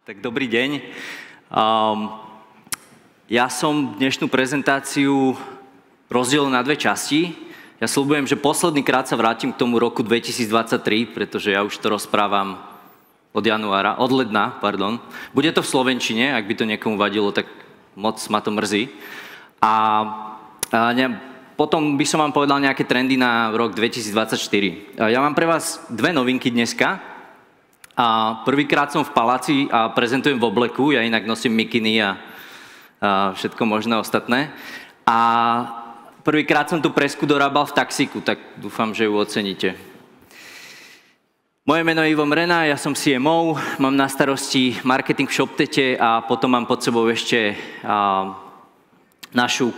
Tak dobrý deň. Ja som dnešnú prezentáciu rozdielil na dve časti. Ja sľubujem, že posledný krát sa vrátim k tomu roku 2023, pretože ja už to rozprávam od ledna. Bude to v slovenčine, ak by to niekomu vadilo, tak moc ma to mrzí. Potom by som vám povedal nejaké trendy na rok 2024. Ja mám pre vás dve novinky dneska. A prvýkrát som v paláci a prezentujem v obleku, ja inak nosím mikiny a všetko možné ostatné. A prvýkrát som tú presku dorábal v taxíku, tak dúfam, že ju oceníte. Moje meno je Ivo Mrena, ja som CMO, mám na starosti marketing v ShopTete a potom mám pod sebou ešte našu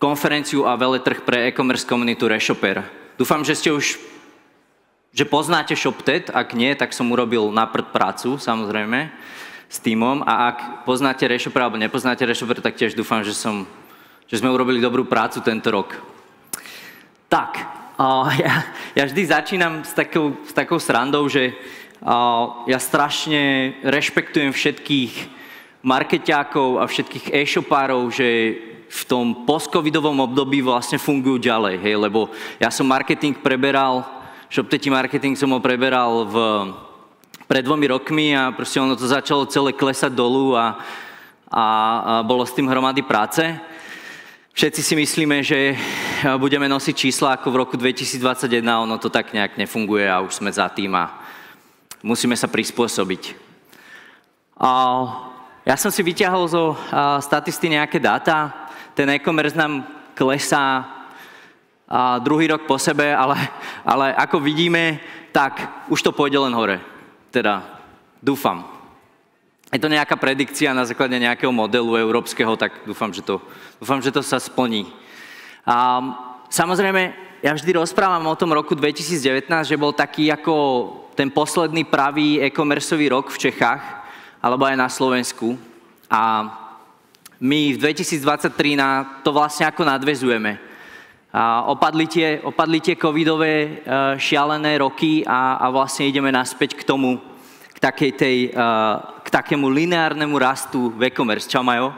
konferenciu a veletrh pre e-commerce komunitu Reshopper. Dúfam, že poznáte ShopTet, ak nie, tak som urobil naprd prácu, samozrejme, s tímom. A ak poznáte Reshopper alebo nepoznáte Reshopper, tak tiež dúfam, že sme urobili dobrú prácu tento rok. Tak, ja vždy začínam s takou srandou, že ja strašne rešpektujem všetkých markeťákov a všetkých e-shopárov, že v tom post-covidovom období vlastne fungujú ďalej, hej, lebo ja som ShopTete marketing som ho preberal pred 2 rokmi a proste ono to začalo celé klesať dolu a bolo s tým hromady práce. Všetci si myslíme, že budeme nosiť čísla ako v roku 2021, ono to tak nejak nefunguje a už sme za tým a musíme sa prispôsobiť. Ja som si vyťahol zo statisty nejaké dáta, ten e-commerce nám klesá druhý rok po sebe, ale ako vidíme, tak už to pôjde len hore. Teda dúfam. Je to nejaká predikcia na základe nejakého modelu európskeho, tak dúfam, že to sa splní. Samozrejme, ja vždy rozprávam o tom roku 2019, že bol taký ako ten posledný pravý e-commerceový rok v Čechách, alebo aj na Slovensku. A my v 2023 na to vlastne ako nadväzujeme. Opadli tie covidové šialené roky a vlastne ideme naspäť k tomu, k takému lineárnemu rastu v e-commerce. Čau, Majo.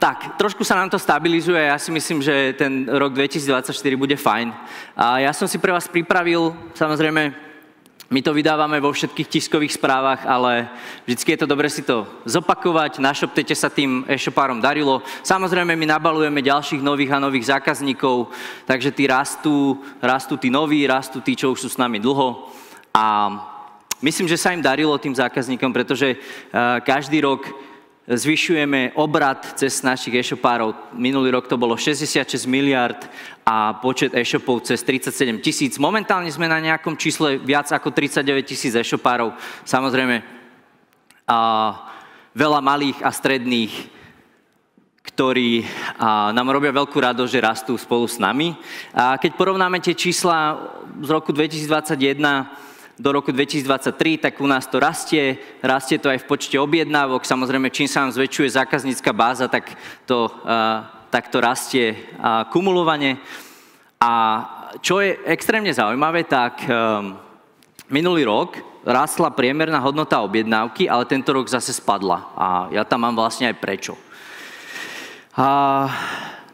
Tak, trošku sa nám to stabilizuje, ja si myslím, že ten rok 2024 bude fajn. Ja som si pre vás pripravil, samozrejme, my to vydávame vo všetkých tiskových správach, ale vždycky je to dobre si to zopakovať. Na ShopTete sa tým e-shopárom darilo. Samozrejme, my nabalujeme ďalších nových a nových zákazníkov, takže tí rastú tí noví, rastú tí, čo už sú s nami dlho. A myslím, že sa im darilo tým zákazníkom, pretože každý rok zvyšujeme obrat cez našich e-shopárov. Minulý rok to bolo 66 miliard a počet e-shopov cez 37 000. Momentálne sme na nejakom čísle viac ako 39 000 e-shopárov. Samozrejme, veľa malých a stredných, ktorí nám robia veľkú radosť, že rastú spolu s nami. A keď porovnáme tie čísla z roku 2021 do roku 2023, tak u nás to rastie to aj v počte objednávok. Samozrejme, čím sa nám zväčšuje zákaznícka báza, tak to rastie kumulovane. A čo je extrémne zaujímavé, tak minulý rok rastla priemerná hodnota objednávky, ale tento rok zase spadla. A ja tam mám vlastne aj prečo.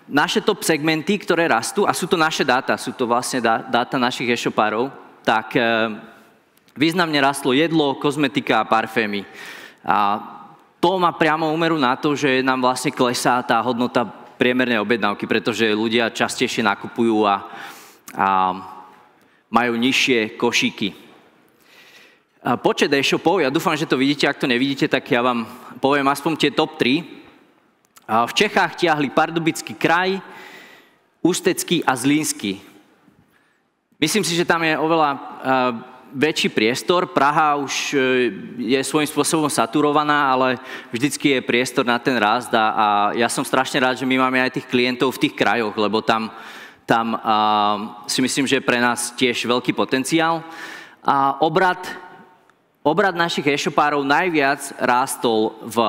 Naše top segmenty, ktoré rastú, a sú to naše dáta, sú to vlastne dáta našich e-shopárov, tak významne rastlo jedlo, kozmetika a parfémy. A to má priamo úmeru na to, že nám vlastne klesá tá hodnota priemernej objednávky, pretože ľudia častejšie nakupujú a majú nižšie košíky. Počet e-shopov, ja dúfam, že to vidíte, ak to nevidíte, tak ja vám poviem aspoň tie top 3. V Čechách tiahli Pardubický kraj, Ústecký a Zlínsky. Myslím si, že tam je oveľa väčší priestor. Praha už je svojím spôsobom saturovaná, ale vždycky je priestor na ten rast a ja som strašne rád, že my máme aj tých klientov v tých krajoch, lebo tam si myslím, že je pre nás tiež veľký potenciál. A obrad našich e-shopárov najviac rástol v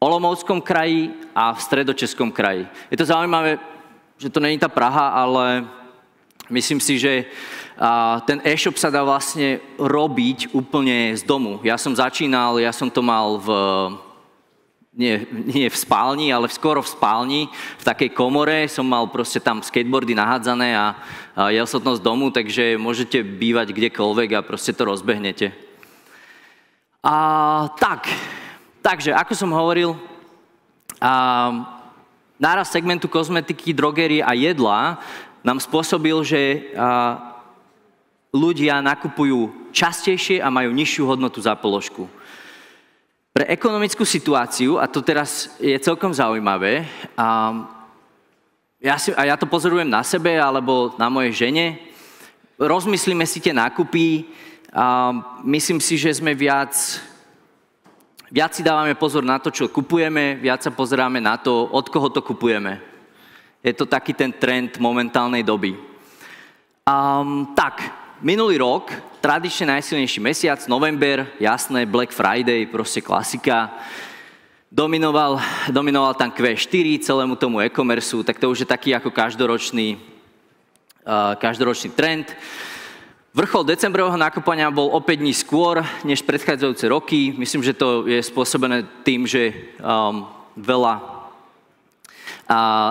Olomouckom kraji a v Stredočeskom kraji. Je to zaujímavé, že to není tá Praha, ale Myslím si, že ten e-shop sa dá vlastne robiť úplne z domu. Ja som to mal nie v spálni, ale skoro v spálni, v takej komore. Som mal proste tam skateboardy nahádzané a jel som to z domu, takže môžete bývať kdekoľvek a proste to rozbehnete. Takže, ako som hovoril, nárast segmentu kozmetiky, drogerie a jedla nám spôsobil, že ľudia nakupujú častejšie a majú nižšiu hodnotu za položku. Pre ekonomickú situáciu, a to teraz je celkom zaujímavé, ja to pozorujem na sebe alebo na mojej žene, rozmyslíme si tie nákupy, myslím si, že sme viac si dávame pozor na to, čo kupujeme, viac sa pozeráme na to, od koho to kupujeme. Je to taký ten trend momentálnej doby. Minulý rok, tradične najsilnejší mesiac, november, jasné, Black Friday, proste klasika. Dominoval tam Q4 celému tomu e-commerceu, tak to už je taký ako každoročný trend. Vrchol decembrového nakupovania bol o 5 dní skôr než predchádzajúce roky. Myslím, že to je spôsobené tým, že veľa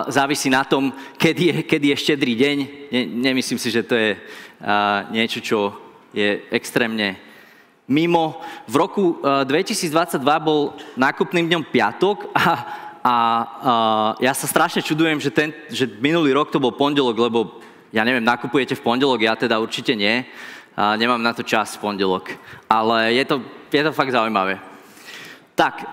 závisí na tom, kedy je štedrý deň. Nemyslím si, že to je niečo, čo je extrémne mimo. V roku 2022 bol nákupným dňom piatok a ja sa strašne čudujem, že minulý rok to bol pondelok, lebo ja neviem, nakupujete v pondelok, ja teda určite nie. Nemám na to čas v pondelok. Ale je to fakt zaujímavé. Tak,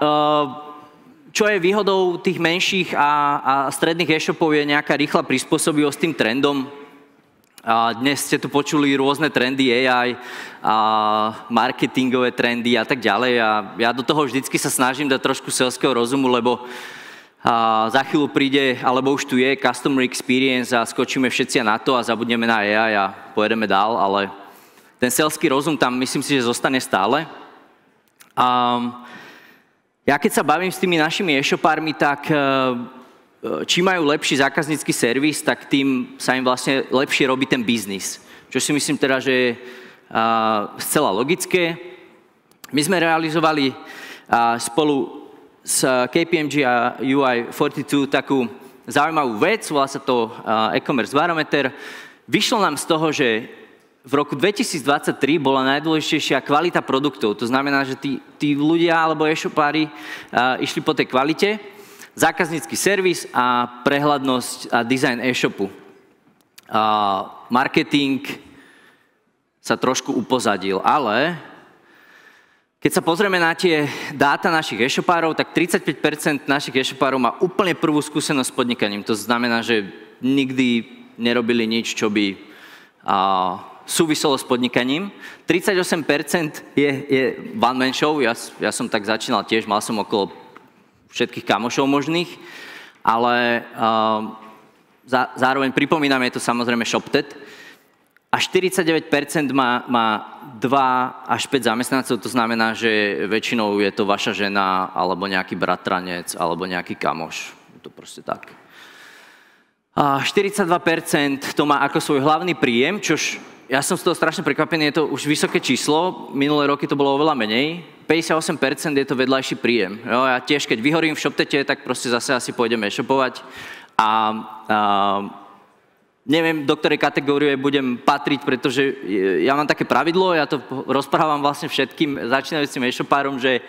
čo je výhodou tých menších a stredných e-shopov je nejaká rýchla prispôsobivosť tým trendom. Dnes ste tu počuli rôzne trendy AI, marketingové trendy a tak ďalej. A ja do toho vždycky sa snažím dať trošku selského rozumu, lebo za chvíľu príde, alebo už tu je Customer Experience a skočíme všetci na to a zabudneme na AI a pojedeme dál, ale ten selský rozum tam myslím si, že zostane stále. Ja keď sa bavím s tými našimi e-shopármi, tak čím majú lepší zákaznícky servis, tak tým sa im vlastne lepšie robí ten biznis. Čo si myslím teda, že je zcela logické. My sme realizovali spolu s KPMG a UI42 takú zaujímavú vec, volá sa to e-commerce barometer. Vyšlo nám z toho, že v roku 2023 bola najdôležitejšia kvalita produktov. To znamená, že tí ľudia alebo e-shopári išli po tej kvalite, zákaznícky servis a prehľadnosť a design e-shopu. Marketing sa trošku upozadil, ale keď sa pozrieme na tie dáta našich e-shopárov, tak 35% našich e-shopárov má úplne prvú skúsenosť s podnikaním. To znamená, že nikdy nerobili nič, čo by súviselo s podnikaním. 38% je one-man show, ja som tak začínal tiež, mal som okolo všetkých kamošov možných, ale zároveň pripomínam, je to samozrejme ShopTet. A 49% má 2 až 5 zamestnancov, to znamená, že väčšinou je to vaša žena, alebo nejaký bratranec, alebo nejaký kamoš. Je to proste tak. 42% to má ako svoj hlavný príjem, čož ja som z toho strašne prekvapený, je to už vysoké číslo, minulé roky to bolo oveľa menej, 58% je to vedľajší príjem. Jo, ja tiež, keď vyhorím v ShopTete, tak proste zase asi pôjdem e-shopovať a neviem, do ktorej kategórie budem patriť, pretože ja mám také pravidlo, ja to rozprávam vlastne všetkým začínajúcim e-shopárom, že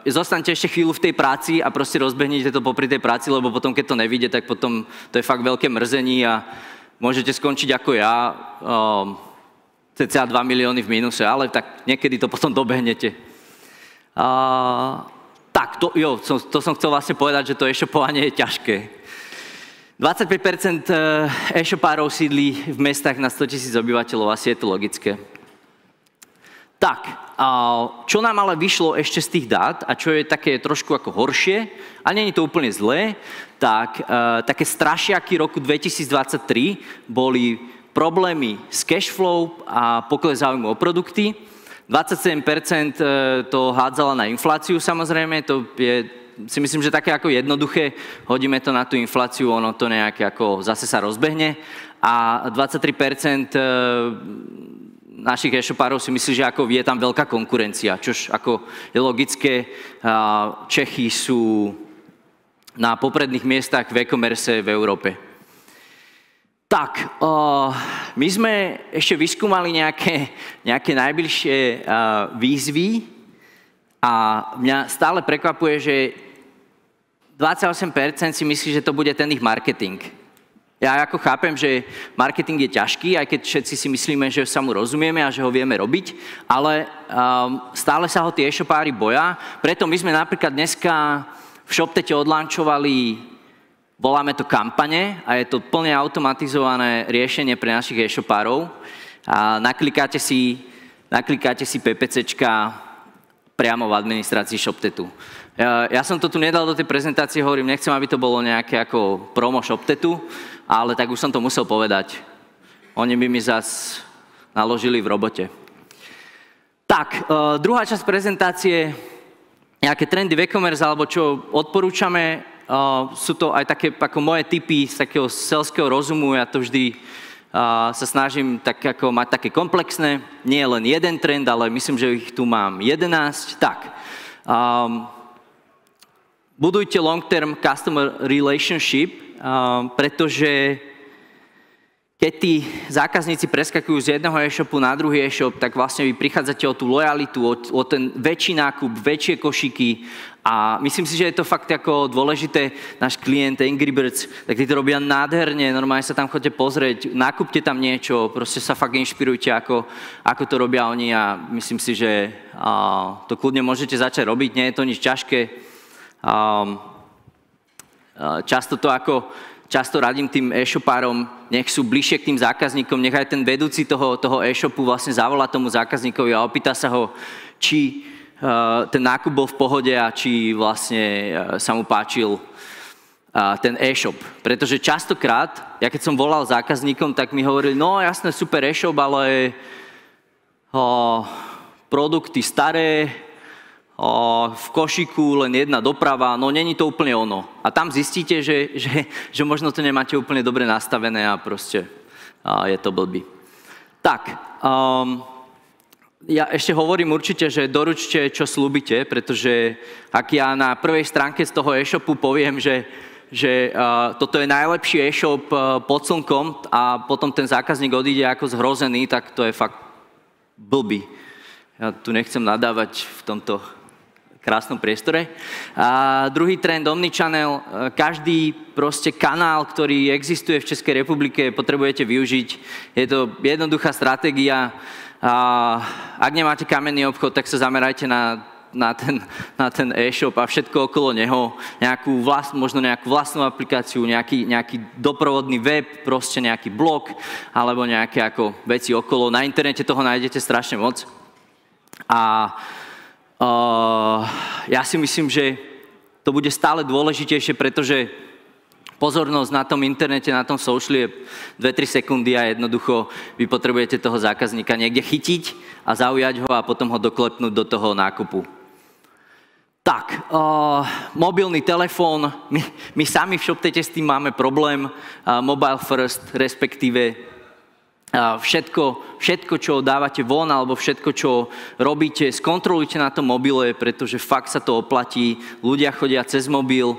zostanete ešte chvíľu v tej práci a proste rozbehnete to popri tej práci, lebo potom, keď to nevíde, tak potom to je fakt veľké mrzení a môžete skončiť ako ja, cca 2 milióny v mínuse, ale tak niekedy to potom dobehnete. To som chcel vlastne povedať, že to e-shopovanie je ťažké. 25% e-shopárov sídlí v mestách na 100 000 obyvateľov, asi je to logické. Tak, čo nám ale vyšlo ešte z tých dát a čo je také trošku ako horšie, a nie je to úplne zlé, tak také strašiaky roku 2023 boli problémy s cashflow a pokles záujmu o produkty. 27% to hádzala na infláciu samozrejme, to je si myslím, že také ako jednoduché, hodíme to na tú infláciu, ono to nejaké ako zase sa rozbehne a 23% našich e-shopárov si myslí, že ako je tam veľká konkurencia, čož ako je logické, Čechy sú na popredných miestach v e-commerce v Európe. Tak, my sme ešte vyskúmali nejaké najbližšie výzvy a mňa stále prekvapuje, že 28% si myslí, že to bude ten ich marketing. Ja ako chápem, že marketing je ťažký, aj keď všetci si myslíme, že sa mu rozumieme a že ho vieme robiť, ale stále sa ho tie e-shopári boja. Preto my sme napríklad dneska v ShopTete odlančovali, voláme to kampane a je to plne automatizované riešenie pre našich e-shopárov. A naklikáte si PPCčka priamo v administrácii ShopTetu. Ja som to tu nedal do tej prezentácie, hovorím, nechcem, aby to bolo nejaké ako promo ShopTetu, ale tak už som to musel povedať. Oni by mi zas naložili v robote. Tak, druhá časť prezentácie, nejaké trendy v e-commerce, alebo čo odporúčame, sú to aj také ako moje tipy z takého selského rozumu, ja to vždy sa snažím tak ako mať také komplexné, nie len jeden trend, ale myslím, že ich tu mám 11. Tak, budujte long-term customer relationship, pretože keď tí zákazníci preskakujú z jedného e-shopu na druhý e-shop, tak vlastne vy prichádzate o tú lojalitu, o ten väčší nákup, väčšie košíky a myslím si, že je to fakt ako dôležité. Náš klient Angry Birds, tak tí to robia nádherne, normálne sa tam chodite pozrieť, nakúpte tam niečo, proste sa fakt inšpirujte, ako to robia oni a myslím si, že to kľudne môžete začať robiť, nie je to nič ťažké. Často radím tým e-shopárom, nech sú bližšie k tým zákazníkom, nech aj ten vedúci toho e-shopu vlastne zavolá tomu zákazníkovi a opýta sa ho, či ten nákup bol v pohode a či vlastne sa mu páčil ten e-shop. Pretože častokrát, ja keď som volal zákazníkom, tak mi hovorili, no jasné, super e-shop, ale produkty staré, v košiku len jedna doprava, no není to úplne ono. A tam zistíte, že možno to nemáte úplne dobre nastavené a proste je to blbý. Tak, ja ešte hovorím určite, že doručte, čo slúbite, pretože ak ja na prvej stránke z toho e-shopu poviem, že toto je najlepší e-shop pod slnkom a potom ten zákazník odíde ako zhrozený, tak to je fakt blbý. Ja tu nechcem nadávať v tomto krásnom priestore. A druhý trend, omnichannel, každý proste kanál, ktorý existuje v Českej republike, potrebujete využiť. Je to jednoduchá stratégia. Ak nemáte kamenný obchod, tak sa zamerajte na ten e-shop a všetko okolo neho, možno nejakú vlastnú aplikáciu, nejaký doprovodný web, proste nejaký blog, alebo nejaké ako veci okolo. Na internete toho nájdete strašne moc. A ja si myslím, že to bude stále dôležitejšie, pretože pozornosť na tom internete, na tom sociali je 2-3 sekundy a jednoducho vy potrebujete toho zákazníka niekde chytiť a zaujať ho a potom ho doklepnúť do toho nákupu. Tak, mobilný telefón, my sami v ShopTete s tým máme problém, mobile first, respektíve všetko, čo dávate von, alebo všetko, čo robíte, skontrolujte na tom mobile, pretože fakt sa to oplatí. Ľudia chodia cez mobil,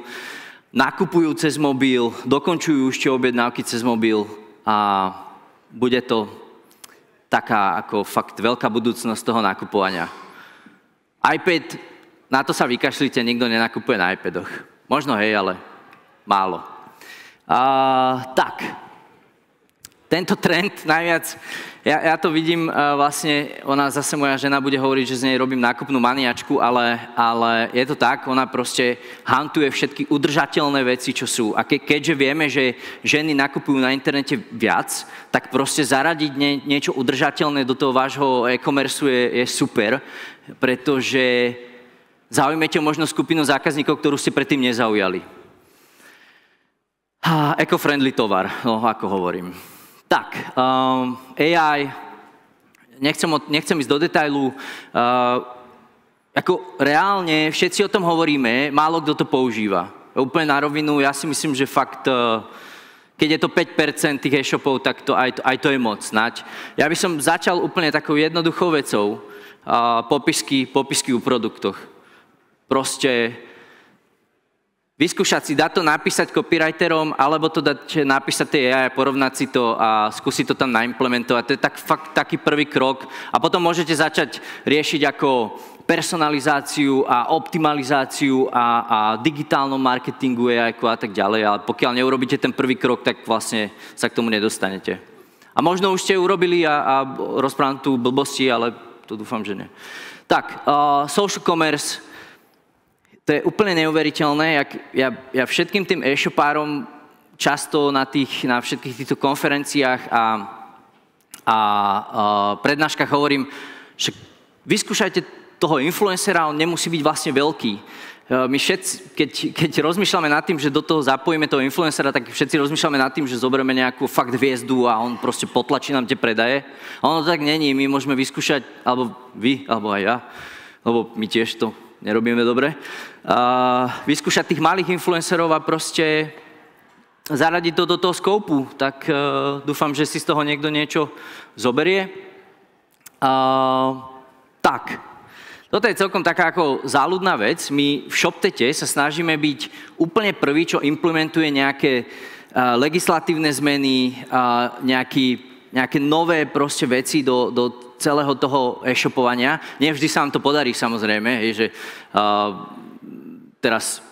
nakupujú cez mobil, dokončujú ešte objednávky cez mobil a bude to taká ako fakt veľká budúcnosť toho nakupovania. iPad, na to sa vykašlite, nikto nenakupuje na iPadoch. Možno hej, ale málo. Tak. Tento trend najviac, ja to vidím vlastne, ona zase moja žena bude hovoriť, že z nej robím nákupnú maniačku, ale je to tak, ona proste hantuje všetky udržateľné veci, čo sú. A keďže vieme, že ženy nakupujú na internete viac, tak proste zaradiť niečo udržateľné do toho vášho e-commerce je super, pretože zaujmete možno skupinu zákazníkov, ktorú ste predtým nezaujali. Eco-friendly tovar, no ako hovorím. Tak, AI, nechcem ísť do detailu. ako reálne všetci o tom hovoríme, málo kto to používa. Úplne na rovinu, ja si myslím, že fakt, keď je to 5% tých e-shopov, tak to aj to je moc snať. Ja by som začal úplne takou jednoduchou vecou, popisky o produktoch. Proste vyskúšať si, dať to napísať copywriterom, alebo to dať napísať tej AI, porovnať si to a skúsiť to tam naimplementovať. To je fakt taký prvý krok. A potom môžete začať riešiť ako personalizáciu a optimalizáciu a digitálnom marketingu AI a tak ďalej. Ale pokiaľ neurobíte ten prvý krok, tak vlastne sa k tomu nedostanete. A možno už ste urobili a rozprávam tu blbosti, ale to dúfam, že nie. Tak, social commerce. To je úplne neuveriteľné, ja všetkým tým e-shopárom často na všetkých týchto konferenciách a prednáškach hovorím, že vyskúšajte toho influencera, on nemusí byť vlastne veľký. My všetci, keď rozmýšľame nad tým, že do toho zapojíme toho influencera, tak všetci rozmýšľame nad tým, že zoberieme nejakú fakt hviezdu a on proste potlačí nám tie predaje. A ono tak není, my môžeme vyskúšať, alebo vy, alebo aj ja, lebo my tiež to nerobíme dobre, vyskúšať tých malých influencerov a proste zaradiť to do toho skoupu. Tak dúfam, že si z toho niekto niečo zoberie. Tak, toto je celkom taká ako záľudná vec. My v ShopTete sa snažíme byť úplne prvý, čo implementuje nejaké legislatívne zmeny, nejaké nové proste veci do celého toho e-shopovania. Nevždy sa vám to podarí, samozrejme, že teraz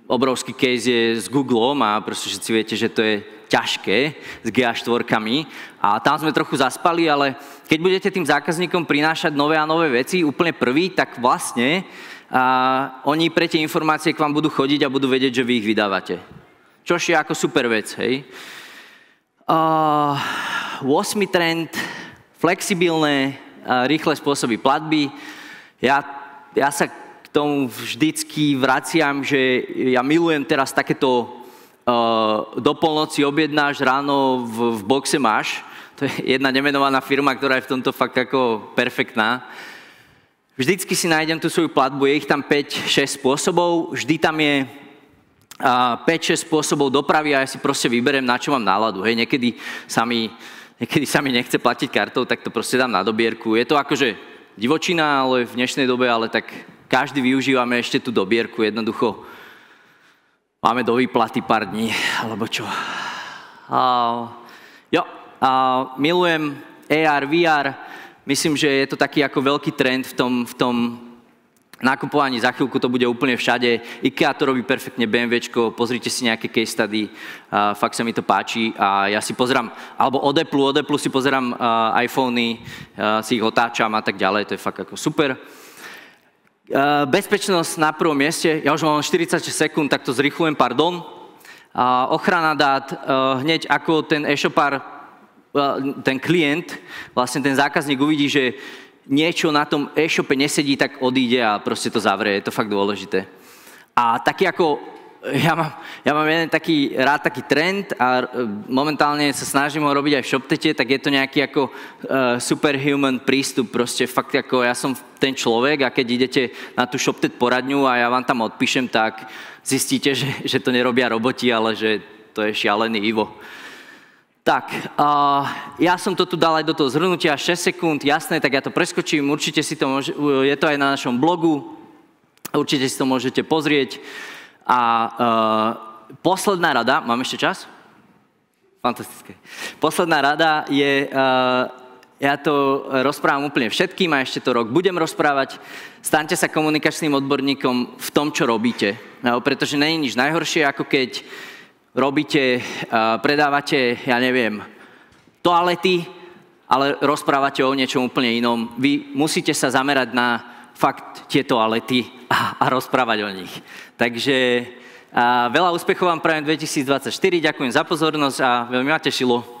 obrovský case je s Googlom a proste všetci viete, že to je ťažké s GA4-kami a tam sme trochu zaspali, ale keď budete tým zákazníkom prinášať nové a nové veci, úplne prvý, tak vlastne oni pre tie informácie k vám budú chodiť a budú vedieť, že vy ich vydávate. Čož je ako super vec, hej. 8. trend, flexibilné, rýchle spôsoby platby. Ja sa k tomu vždycky vraciam, že ja milujem teraz takéto do polnoci objednáš, ráno v boxe máš. To je jedna nemenovaná firma, ktorá je v tomto fakt ako perfektná. Vždycky si nájdem tú svoju platbu, je ich tam 5-6 spôsobov, vždy tam je 5-6 spôsobov dopravy a ja si proste vyberiem, na čo mám náladu. Hej, niekedy sa mi nechce platiť kartou, tak to proste dám na dobierku. Je to akože divočina, ale v dnešnej dobe, ale tak každý využívame ešte tú dobierku. Jednoducho máme do výplaty pár dní, alebo čo. Milujem AR, VR. Myslím, že je to taký ako veľký trend v tom nakupovaní, za chvíľku to bude úplne všade. IKEA to robí perfektne, BMWčko, pozrite si nejaké case study, fakt sa mi to páči a ja si pozerám, alebo od Apple si pozerám iPhony, si ich otáčam a tak ďalej, to je fakt ako super. Bezpečnosť na prvom mieste, ja už mám 46 sekúnd, tak to zrýchlujem, pardon. Ochrana dát, hneď ako ten e-shopár, ten klient, vlastne ten zákazník uvidí, že niečo na tom e-shope nesedí, tak odíde a proste to zavrie. Je to fakt dôležité. A taký ako, ja mám jeden rád taký trend a momentálne sa snažím ho robiť aj v ShopTete, tak je to nejaký ako superhuman prístup. Proste fakt ako ja som ten človek a keď idete na tú ShopTete poradňu a ja vám tam odpíšem, tak zistíte, že to nerobia roboti, ale že to je šialený Ivo. Tak, ja som to tu dal aj do toho zhrnutia, 6 sekúnd, jasné, tak ja to preskočím, určite si to je to aj na našom blogu, určite si to môžete pozrieť. A posledná rada, mám ešte čas? Fantastické. Posledná rada je, ja to rozprávam úplne všetkým a ešte to rok budem rozprávať, staňte sa komunikačným odborníkom v tom, čo robíte, pretože nie je nič najhoršie, ako keď robíte, predávate, ja neviem, toalety, ale rozprávate o niečom úplne inom. Vy musíte sa zamerať na fakt tie toalety a rozprávať o nich. Takže veľa úspechov vám prajem 2024, ďakujem za pozornosť a veľmi ma tešilo.